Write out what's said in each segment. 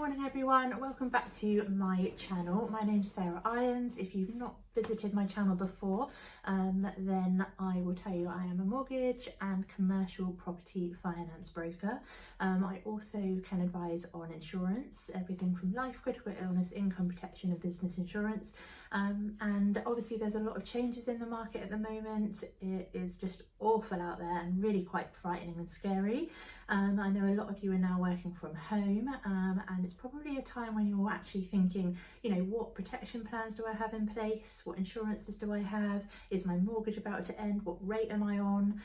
morning everyone, welcome back to my channel. My name's Sarah Irons. If you've not visited my channel before, then I will tell you I am a mortgage and commercial property finance broker. I also can advise on insurance, everything from life, critical illness, income protection and business insurance. And obviously there's a lot of changes in the market at the moment. It is just awful out there and really quite frightening and scary. I know a lot of you are now working from home, and it's probably a time when you're actually thinking, you know, what protection plans do I have in place? What insurances do I have? Is my mortgage about to end? What rate am I on?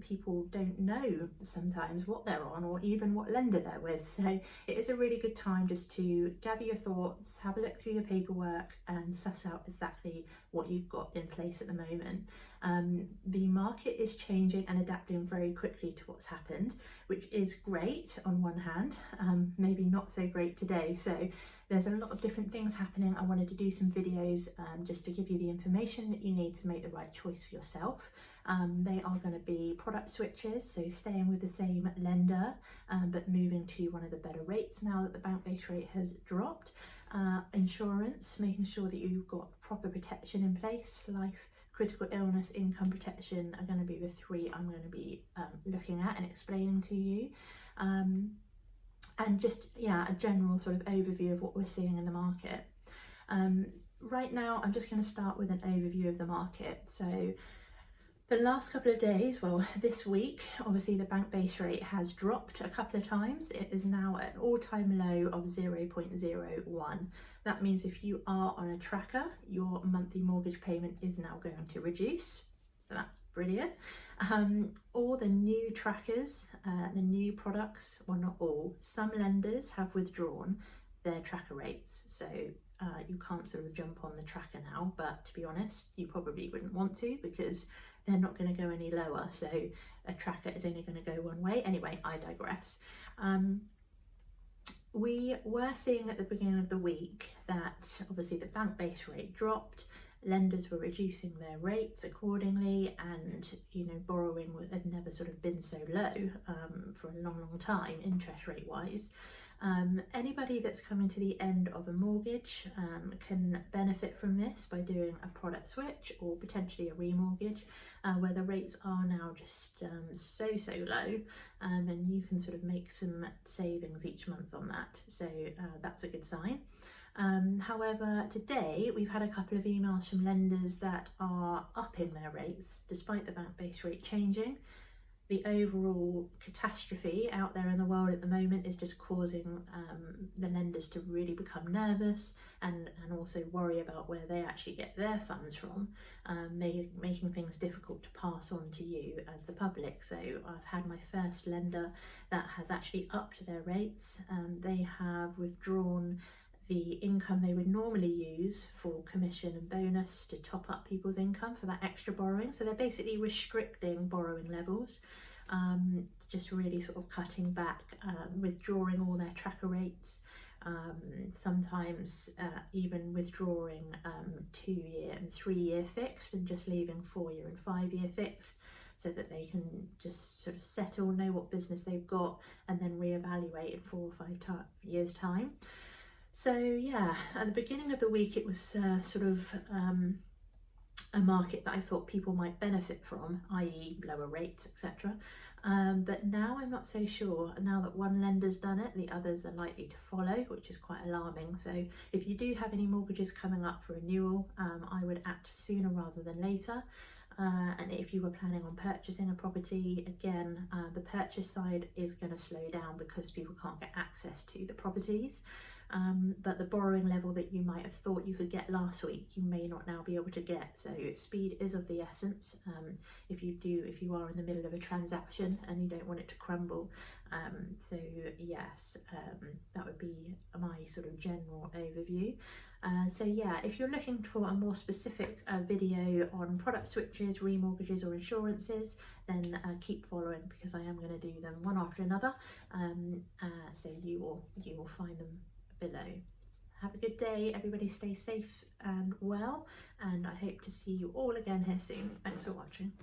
People don't know sometimes what they're on or even what lender they're with. So it is a really good time just to gather your thoughts, have a look through your paperwork and suss out exactly what you've got in place at the moment. The market is changing and adapting very quickly to what's happened, which is great on one hand, maybe not so great today. So there's a lot of different things happening. I wanted to do some videos just to give you the information that you need to make the right choice for yourself. They are going to be product switches, so staying with the same lender but moving to one of the better rates now that the bank base rate has dropped. Insurance, making sure that you've got proper protection in place. Life, critical illness, income protection are going to be the three I'm going to be looking at and explaining to you. And just, a general sort of overview of what we're seeing in the market. Right now, I'm just going to start with an overview of the market. So the last couple of days, well, this week, obviously the bank base rate has dropped a couple of times. It is now at an all-time low of 0.01. That means if you are on a tracker, your monthly mortgage payment is now going to reduce. So that's brilliant. All the new trackers, the new products, well, not all, some lenders have withdrawn their tracker rates. So you can't sort of jump on the tracker now, but to be honest, you probably wouldn't want to because they're not going to go any lower. So a tracker is only going to go one way. Anyway, I digress. We were seeing at the beginning of the week that obviously the bank base rate dropped. Lenders were reducing their rates accordingly, and borrowing had never sort of been so low for a long time interest rate wise. Anybody that's coming to the end of a mortgage can benefit from this by doing a product switch or potentially a remortgage, where the rates are now just so low, and you can sort of make some savings each month on that. So that's a good sign. However, today we've had a couple of emails from lenders that are upping their rates despite the bank base rate changing. The overall catastrophe out there in the world at the moment is just causing the lenders to really become nervous and also worry about where they actually get their funds from, making things difficult to pass on to you as the public. So I've had my first lender that has actually upped their rates. They have withdrawn the income they would normally use for commission and bonus to top up people's income for that extra borrowing. So they're basically restricting borrowing levels, just really sort of cutting back, withdrawing all their tracker rates, sometimes even withdrawing 2-year and 3-year fixed and just leaving 4-year and 5-year fixed, so that they can just sort of settle, know what business they've got, and then reevaluate in 4 or 5 years time. So yeah, at the beginning of the week, it was sort of a market that I thought people might benefit from, i.e. lower rates, etc. But now I'm not so sure. Now that one lender's done it, the others are likely to follow, which is quite alarming. So if you do have any mortgages coming up for renewal, I would act sooner rather than later. And if you were planning on purchasing a property, again, the purchase side is going to slow down because people can't get access to the properties. But the borrowing level that you might have thought you could get last week, you may not now be able to get. So speed is of the essence. If you are in the middle of a transaction and you don't want it to crumble. So yes, that would be my sort of general overview. So yeah, if you're looking for a more specific video on product switches, remortgages or insurances, then keep following, because I am going to do them one after another. So you will find them below. Have a good day, everybody. Stay safe and well, and I hope to see you all again here soon. Thanks for watching.